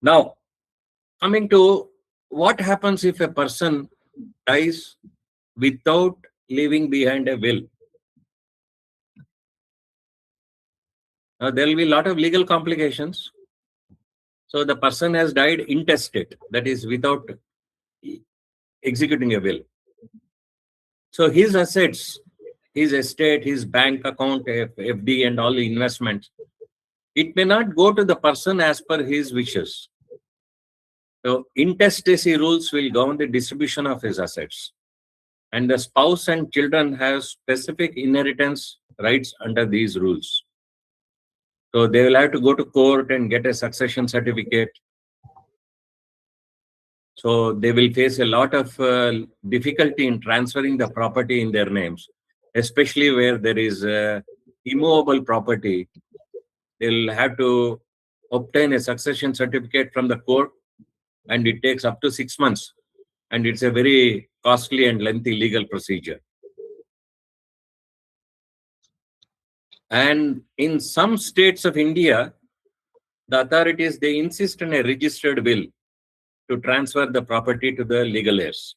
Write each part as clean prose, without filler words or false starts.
Now, coming to what happens if a person dies without leaving behind a will. Now, there will be a lot of legal complications. So the person has died intestate, that is without executing a will. So his assets, his estate, his bank account, FD and all the investments, it may not go to the person as per his wishes. So intestacy rules will govern the distribution of his assets. And the spouse and children have specific inheritance rights under these rules. So they will have to go to court and get a succession certificate. So they will face a lot of difficulty in transferring the property in their names, especially where there is immovable property. They'll have to obtain a succession certificate from the court, and it takes up to 6 months. And it's a very costly and lengthy legal procedure. And in some states of India, the authorities, they insist on a registered will to transfer the property to the legal heirs.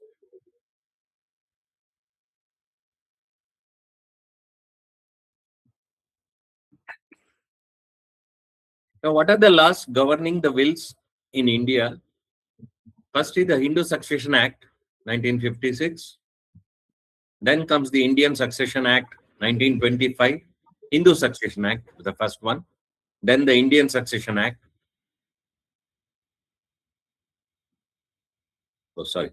Now, what are the laws governing the wills in India? First is the Hindu Succession Act, 1956. Then comes the Indian Succession Act, 1925. Hindu Succession Act, the first one. Then the Indian Succession Act. Oh, sorry.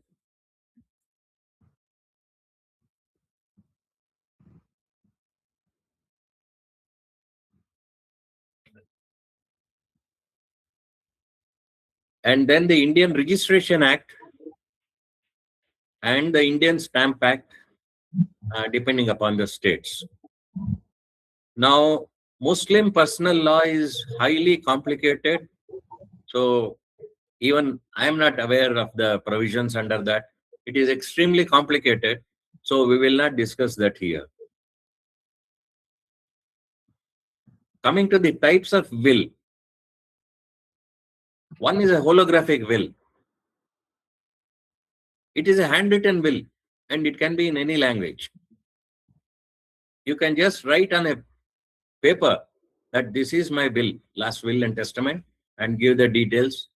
And then the Indian Registration Act and the Indian Stamp Act, depending upon the states. Now, Muslim personal law is highly complicated. So even I am not aware of the provisions under that. It is extremely complicated. So we will not discuss that here. Coming to the types of will. One is a holographic will. It is a handwritten will, and it can be in any language. You can just write on a paper that this is my will, last will and testament, and give the details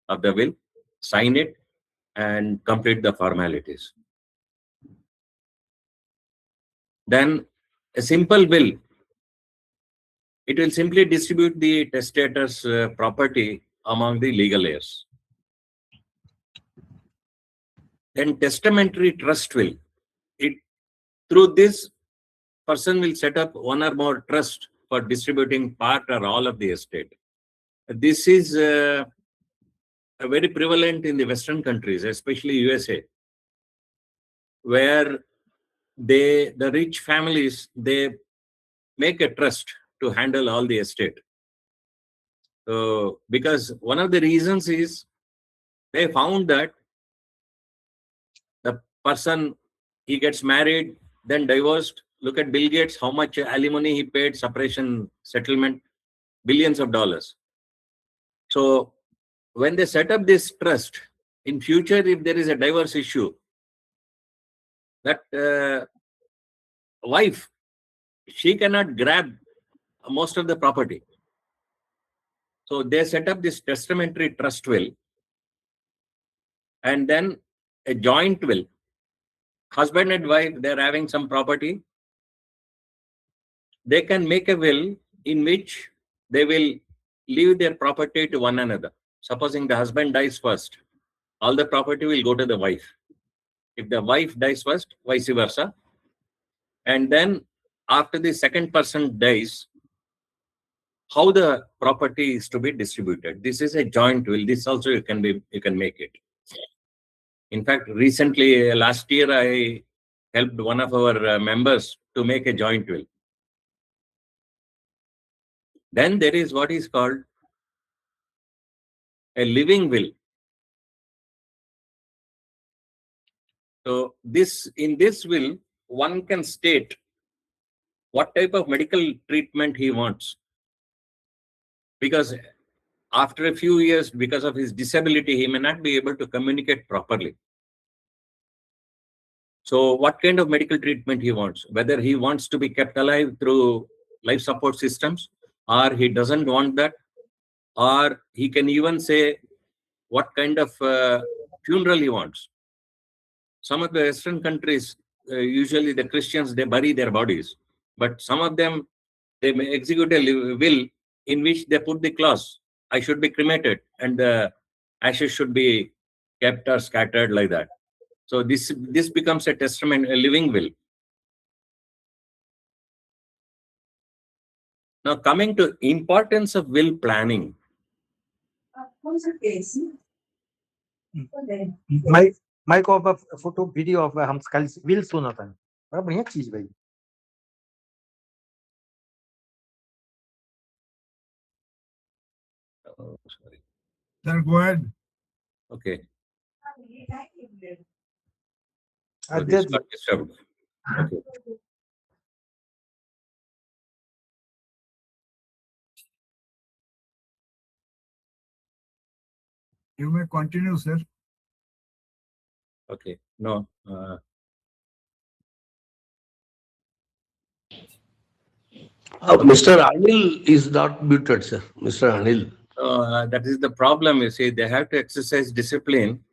of the will, sign it, and complete the formalities. Then a simple will, it will simply distribute the testator's property among the legal heirs. Then testamentary trust will, through this person will set up one or more trust for distributing part or all of the estate. This is very prevalent in the Western countries, especially USA, where the rich families, they make a trust to handle all the estate. So, because one of the reasons is they found that the person, he gets married, then divorced. Look at Bill Gates, how much alimony he paid, separation settlement, billions of dollars. So when they set up this trust, in future, if there is a divorce issue, that wife, she cannot grab most of the property. So they set up this testamentary trust will, and then a joint will. Husband and wife, they're having some property. They can make a will in which they will leave their property to one another. Supposing the husband dies first, all the property will go to the wife. If the wife dies first, vice versa. And then after the second person dies, how the property is to be distributed. This is a joint will. This also you can make it. In fact, recently, last year, I helped one of our members to make a joint will. Then there is what is called a living will. So in this will, one can state what type of medical treatment he wants. Because after a few years, because of his disability, he may not be able to communicate properly. So what kind of medical treatment he wants, whether he wants to be kept alive through life support systems, or he doesn't want that, or he can even say what kind of funeral he wants. Some of the Western countries, usually the Christians, they bury their bodies, but some of them, they may execute a will in which they put the clause, I should be cremated, and the ashes should be kept or scattered like that. So this becomes a testament, a living will. Now coming to importance of will planning. Mic off photo video off हम कल will सुना था, बड़ा बढ़िया चीज भाई. Oh, sorry. Sir, go ahead. Okay. I So this did. got disturbed. Okay. You may continue, sir. Okay. No. Mr. Anil is not muted, sir. Mr. Anil. That is the problem. You see, they have to exercise discipline.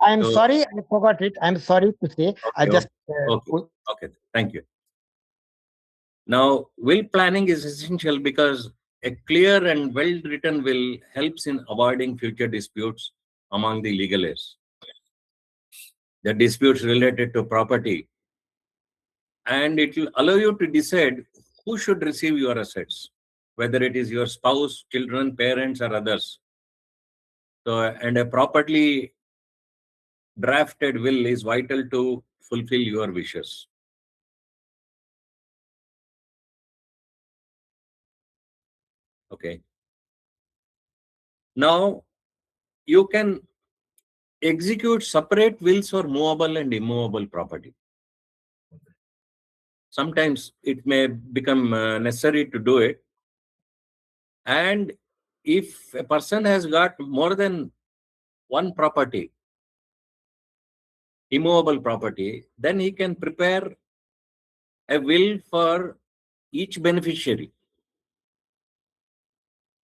I'm So- sorry, I forgot it. I'm sorry to say. I Okay, just. Okay. Thank you. Now, will planning is essential because a clear and well-written will helps in avoiding future disputes among the legal heirs. The disputes related to property, and it will allow you to decide who should receive your assets, whether it is your spouse, children, parents, or others. So, and a properly drafted will is vital to fulfill your wishes. Okay. Now, you can execute separate wills for movable and immovable property. Sometimes it may become necessary to do it. And if a person has got more than one property, immovable property, then he can prepare a will for each beneficiary.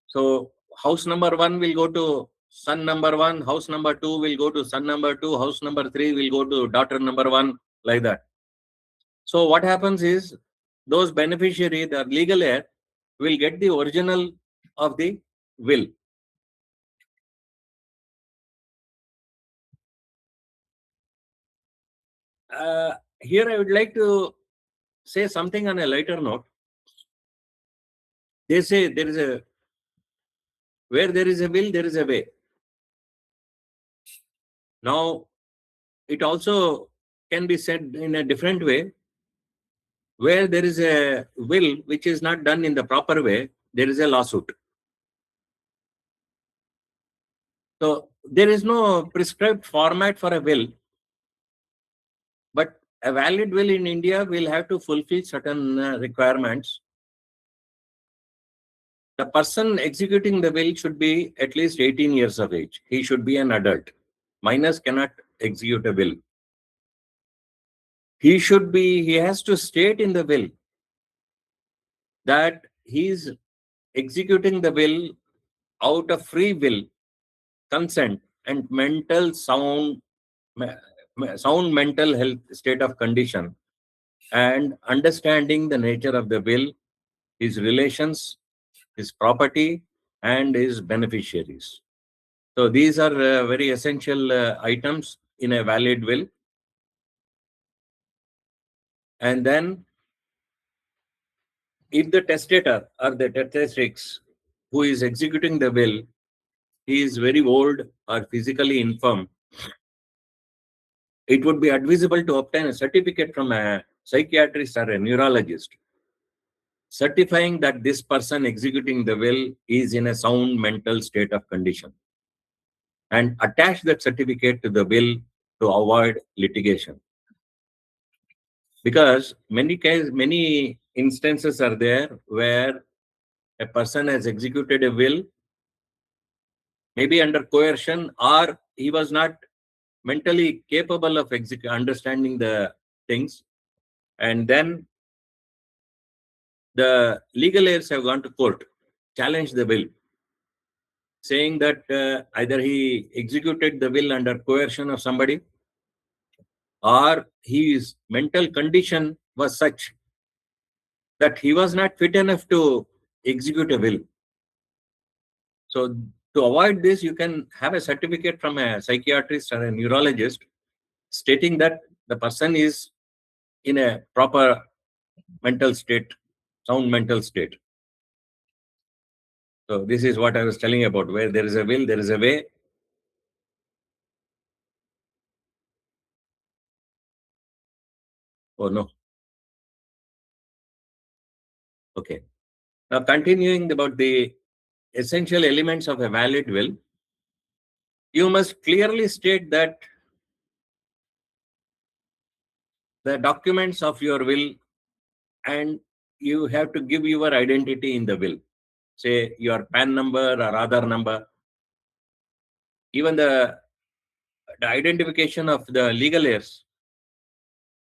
So house number 1 will go to son number 1, house number 2 will go to son number 2, house number 3 will go to daughter number 1, like that. So what happens is, those beneficiary, the legal heir, will get the original of the will. Here I would like to say something on a lighter note. They say where there is a will, there is a way. Now, it also can be said in a different way. Where there is a will which is not done in the proper way, there is a lawsuit. So there is no prescribed format for a will, but a valid will in India will have to fulfill certain requirements. The person executing the will should be at least 18 years of age. He should be an adult. Minors cannot execute a will. He has to state in the will that he is executing the will out of free will, consent, and sound mental health state of condition, and understanding the nature of the will, his relations, his property, and his beneficiaries. So these are very essential items in a valid will. And then, if the testator or the testatrix who is executing the will, he is very old or physically infirm, it would be advisable to obtain a certificate from a psychiatrist or a neurologist certifying that this person executing the will is in a sound mental state of condition, and attach that certificate to the will to avoid litigation. Because many instances are there where a person has executed a will maybe under coercion, or he was not mentally capable of understanding the things. And then the legal heirs have gone to court, challenged the will, saying that either he executed the will under coercion of somebody, or his mental condition was such that he was not fit enough to execute a will. So to avoid this, you can have a certificate from a psychiatrist or a neurologist stating that the person is in a proper mental state, sound mental state. So this is what I was telling about. Where there is a will, there is a way. Oh no. Okay. Now continuing about the essential elements of a valid will, you must clearly state that the documents of your will, and you have to give your identity in the will. Say your PAN number or Aadhaar number. Even the identification of the legal heirs,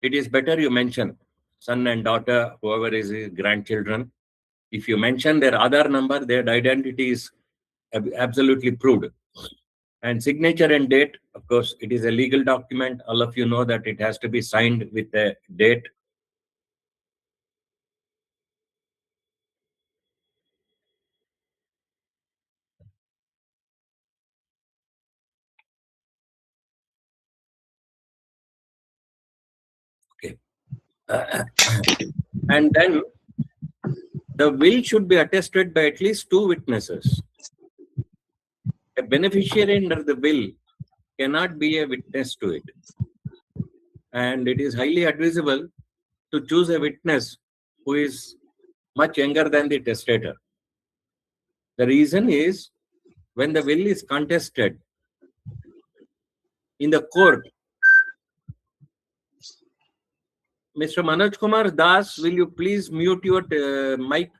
it is better you mention son and daughter, whoever is his grandchildren. If you mention their Aadhaar number, their identity is absolutely proved. And signature and date, of course, it is a legal document. All of you know that it has to be signed with a date. Okay. And then the will should be attested by at least 2 witnesses. A beneficiary under the will cannot be a witness to it. And it is highly advisable to choose a witness who is much younger than the testator. The reason is, when the will is contested in the court, Mr. Manoj Kumar Das, will you please mute your mic?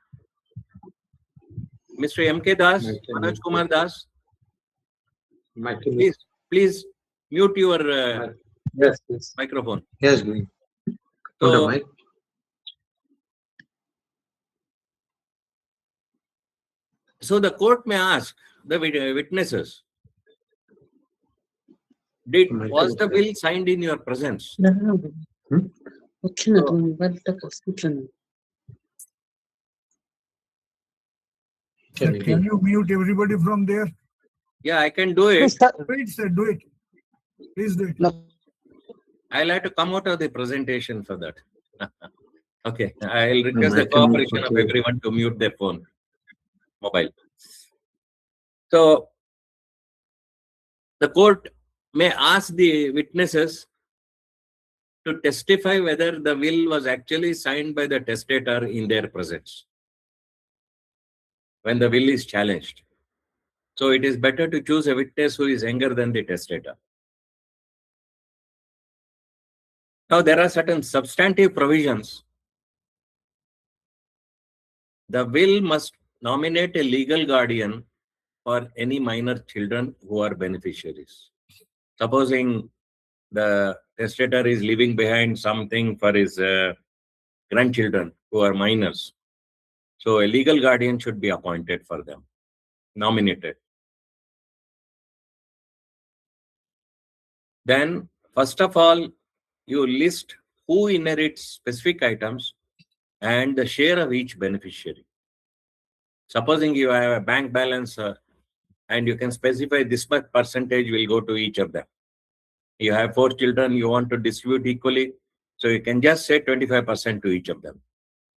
Mr. M.K. Das, Manoj Kumar Das, please mute your Yes. microphone. Yes, Guru. So, so the court may ask the witnesses, was the will signed in your presence? Sir, can you mute everybody from there? Yeah, I can do it. Please, sir, do it. Please do it. I'll have to come out of the presentation for that. Okay, I'll request the cooperation of everyone to mute their phone, mobile. So, the court may ask the witnesses to testify whether the will was actually signed by the testator in their presence when the will is challenged. So, it is better to choose a witness who is younger than the testator. Now, there are certain substantive provisions. The will must nominate a legal guardian for any minor children who are beneficiaries. Supposing the testator is leaving behind something for his grandchildren who are minors. So a legal guardian should be appointed for them, nominated. Then, first of all, you list who inherits specific items and the share of each beneficiary. Supposing you have a bank balance and you can specify this much percentage will go to each of them. You have 4 children, you want to distribute equally, so you can just say 25% to each of them.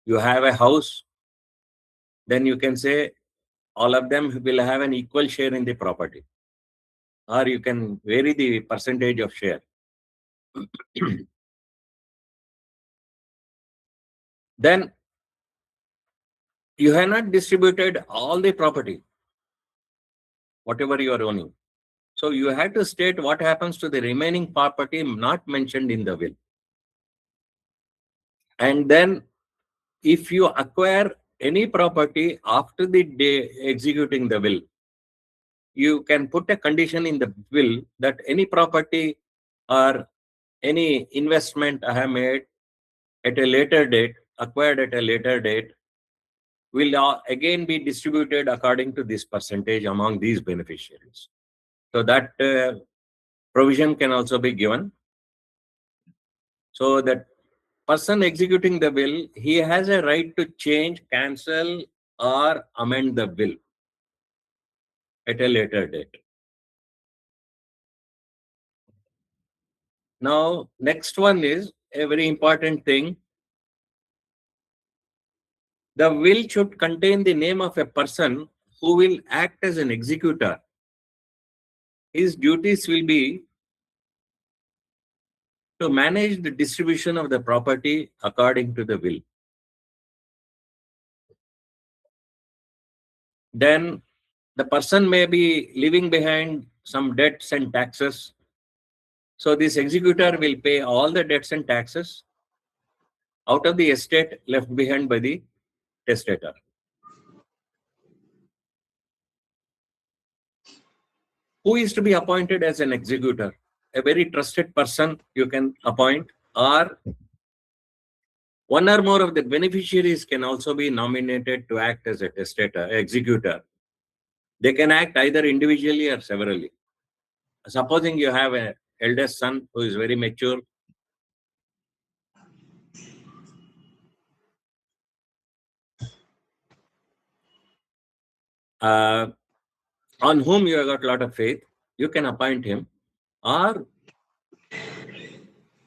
You have a house, then you can say all of them will have an equal share in the property. Or you can vary the percentage of share. Then you have not distributed all the property, whatever you are owning. So you have to state what happens to the remaining property not mentioned in the will. And then if you acquire any property after the day executing the will, you can put a condition in the will that any property or any investment I have made at a later date, acquired at a later date, will again be distributed according to this percentage among these beneficiaries. So that provision can also be given. So that person executing the will, he has a right to change, cancel, or amend the will at a later date. Now, next one is a very important thing. The will should contain the name of a person who will act as an executor. His duties will be to manage the distribution of the property according to the will. Then the person may be leaving behind some debts and taxes. So this executor will pay all the debts and taxes out of the estate left behind by the testator. Who is to be appointed as an executor? A very trusted person you can appoint, or one or more of the beneficiaries can also be nominated to act as a testator, executor. They can act either individually or severally. Supposing you have an eldest son who is very mature, on whom you have got a lot of faith, you can appoint him, or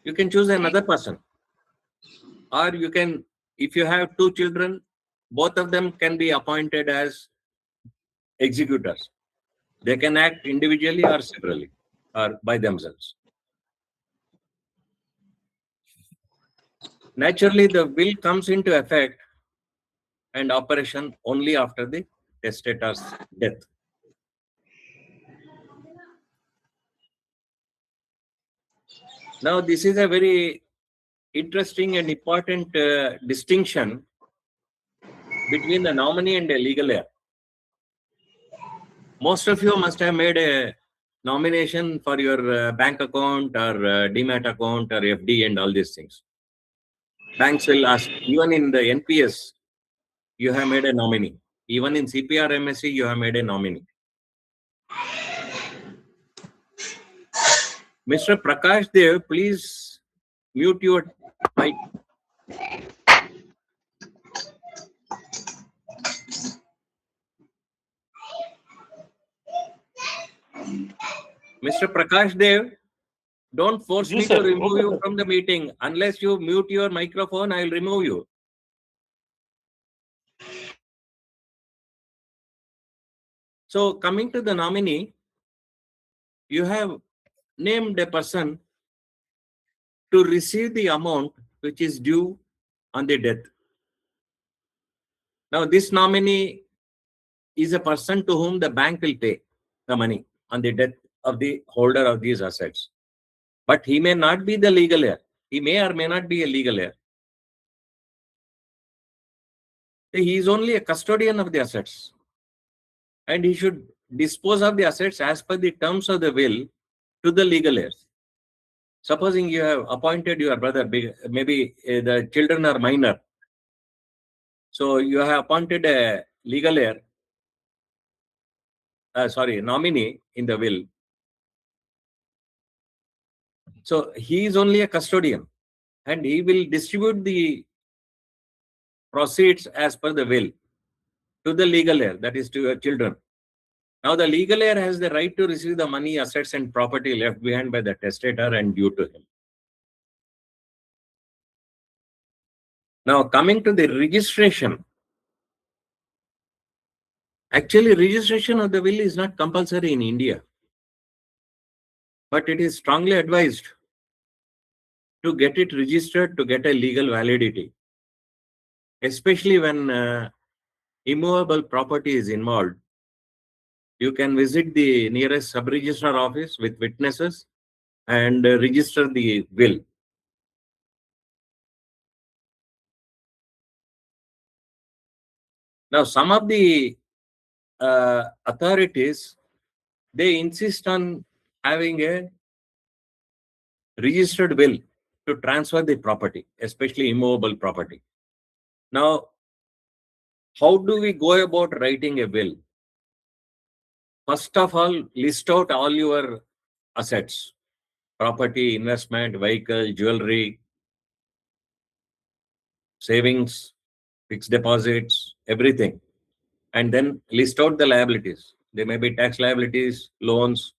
you can choose another person. Or you can, if you have two children, both of them can be appointed as executors. They can act individually or severally or by themselves. Naturally, the will comes into effect and operation only after the testator's death. Now, this is a very interesting and important distinction between the nominee and a legal heir. Most of you must have made a nomination for your bank account or demat account or FD and all these things. Banks will ask, even in the NPS, you have made a nominee. Even in CPR MSc, you have made a nominee. Mr. Prakash Dev, please mute your mic. Mr. Prakash Dev, don't force Yes, me sir. to remove Okay, you sir. from the meeting. Unless you mute your microphone, I will remove you. So coming to the nominee, you have named a person to receive the amount which is due on the death. Now, this nominee is a person to whom the bank will pay the money on the death of the holder of these assets. But he may not be the legal heir. He may or may not be a legal heir. He is only a custodian of the assets. And he should dispose of the assets as per the terms of the will to the legal heirs. Supposing you have appointed your brother, maybe the children are minor. So you have appointed a legal heir, nominee in the will. So he is only a custodian and he will distribute the proceeds as per the will to the legal heir, that is to your children. Now the legal heir has the right to receive the money, assets and property left behind by the testator and due to him. Now coming to the registration. Actually, registration of the will is not compulsory in India, but it is strongly advised to get it registered to get a legal validity, especially when immovable property is involved. You can visit the nearest sub-registrar office with witnesses and register the will. Now, some of the authorities they insist on having a registered will to transfer the property, especially immovable property. Now, how do we go about writing a will? First of all, list out all your assets, property, investment, vehicle, jewelry, savings, fixed deposits, everything. And then list out the liabilities. There may be tax liabilities, loans,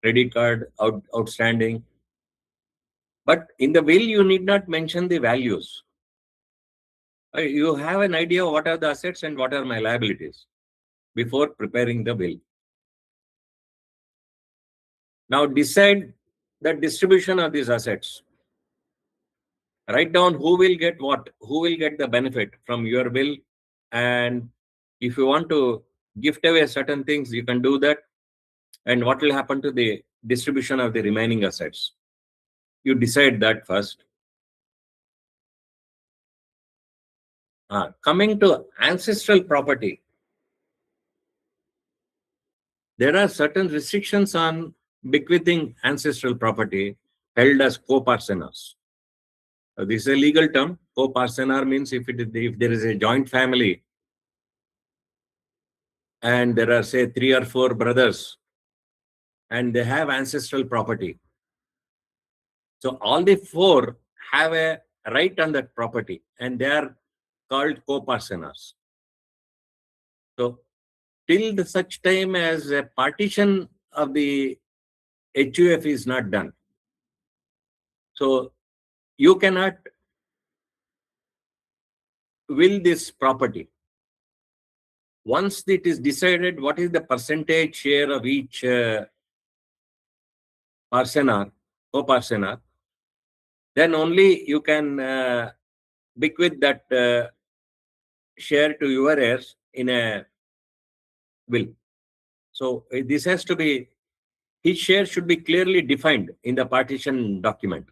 credit card, outstanding. But in the will, you need not mention the values. You have an idea what are the assets and what are my liabilities before preparing the will. Now decide the distribution of these assets. Write down who will get what, who will get the benefit from your will. And if you want to gift away certain things, you can do that. And what will happen to the distribution of the remaining assets? You decide that first. Coming to ancestral property, there are certain restrictions on bequeathing ancestral property held as co-parceners. This is a legal term. Co-parcener means if there is a joint family and there are, say, 3 or 4 brothers and they have ancestral property. So all the 4 have a right on that property and they are called co-parceners. So till such time as a partition of the HUF is not done, so you cannot will this property. Once it is decided what is the percentage share of each co-parcener, then only you can bequeath that share to your heirs in a will. So this has to be, his share should be clearly defined in the partition document.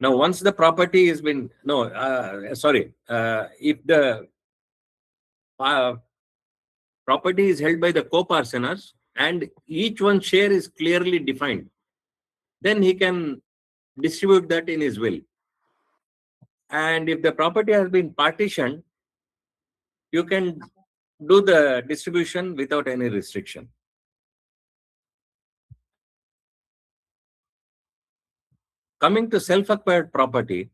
Now, once the property has been, if the property is held by the co-parceners and each one's share is clearly defined, then he can distribute that in his will. And if the property has been partitioned, you can do the distribution without any restriction. Coming to self-acquired property,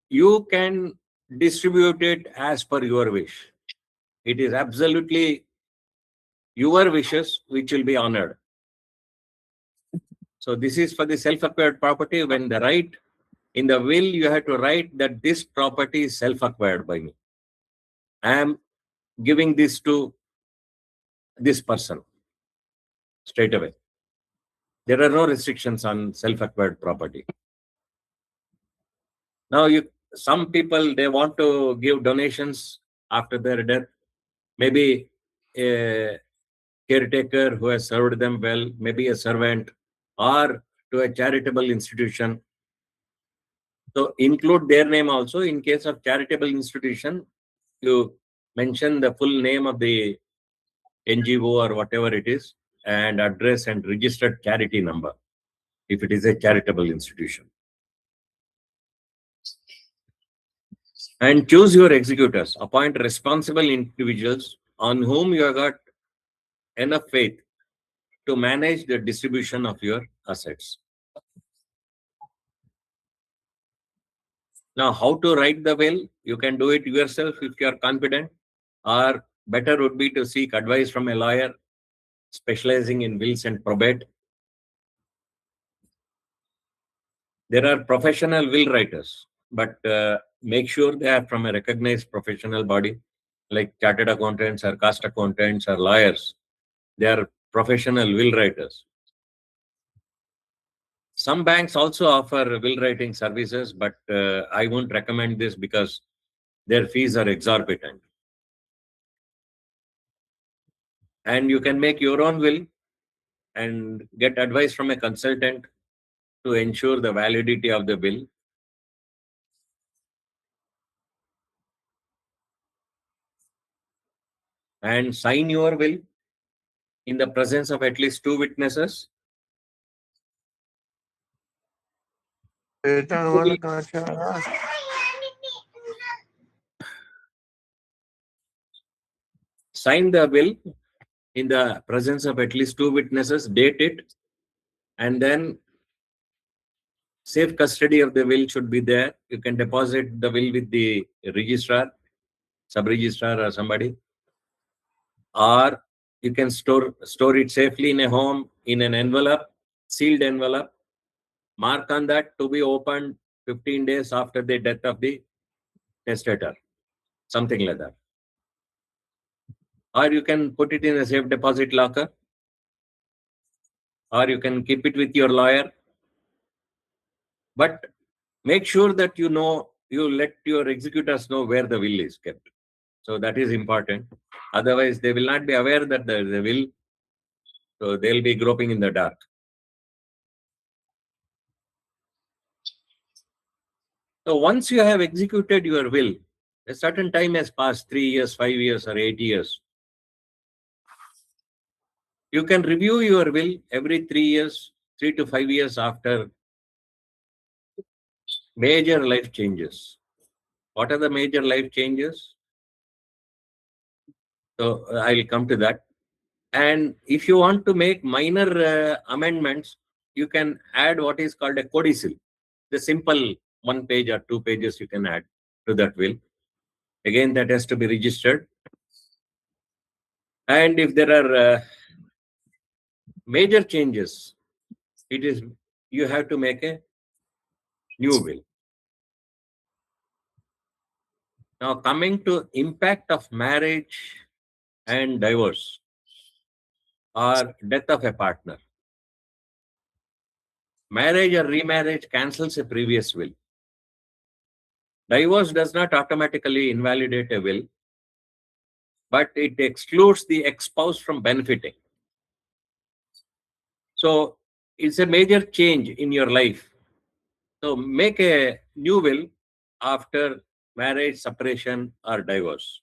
you can distribute it as per your wish. It is absolutely your wishes which will be honored. So this is for the self-acquired property. When the right in the will, you have to write that this property is self-acquired by me. I am giving this to this person straight away. There are no restrictions on self-acquired property. Now, some people, they want to give donations after their death. Maybe a caretaker who has served them well, maybe a servant, or to a charitable institution. So include their name also. In case of charitable institution, you mention the full name of the NGO or whatever it is, and address and registered charity number, if it is a charitable institution. And choose your executors. Appoint responsible individuals on whom you have got enough faith to manage the distribution of your assets. Now, how to write the will? You can do it yourself if you are confident, or better would be to seek advice from a lawyer specializing in wills and probate. There are professional will writers, but make sure they are from a recognized professional body, like chartered accountants or cost accountants or lawyers. They are professional will writers. Some banks also offer will writing services, but I won't recommend this because their fees are exorbitant. And you can make your own will and get advice from a consultant to ensure the validity of the will. and sign your will in the presence of at least 2 witnesses. Sign the will in the presence of at least 2 witnesses, date it, and then safe custody of the will should be there. You can deposit the will with the registrar, sub-registrar or somebody, or you can store it safely in a home, in an envelope, sealed envelope. Mark on that to be opened 15 days after the death of the testator, something like that. Or you can put it in a safe deposit locker, or you can keep it with your lawyer. But make sure that you let your executors know where the will is kept. So that is important. Otherwise, they will not be aware that there is a will. So they'll be groping in the dark. So once you have executed your will, a certain time has passed, 3 years, 5 years, or 8 years. You can review your will every 3 years, 3 to 5 years after major life changes. What are the major life changes? So I will come to that. And if you want to make minor amendments, you can add what is called a codicil. The simple 1 page or 2 pages you can add to that will. Again, that has to be registered. And if there are major changes, you have to make a new will. Now, coming to impact of marriage and divorce or death of a partner. Marriage or remarriage cancels a previous will. Divorce does not automatically invalidate a will, but it excludes the ex-spouse from benefiting. So it's a major change in your life. So make a new will after marriage, separation, or divorce.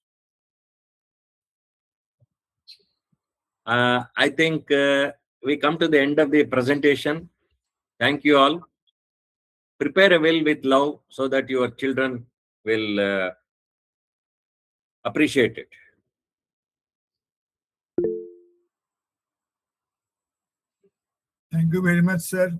I think we come to the end of the presentation. Thank you all. Prepare a will with love so that your children will appreciate it. Thank you very much, sir.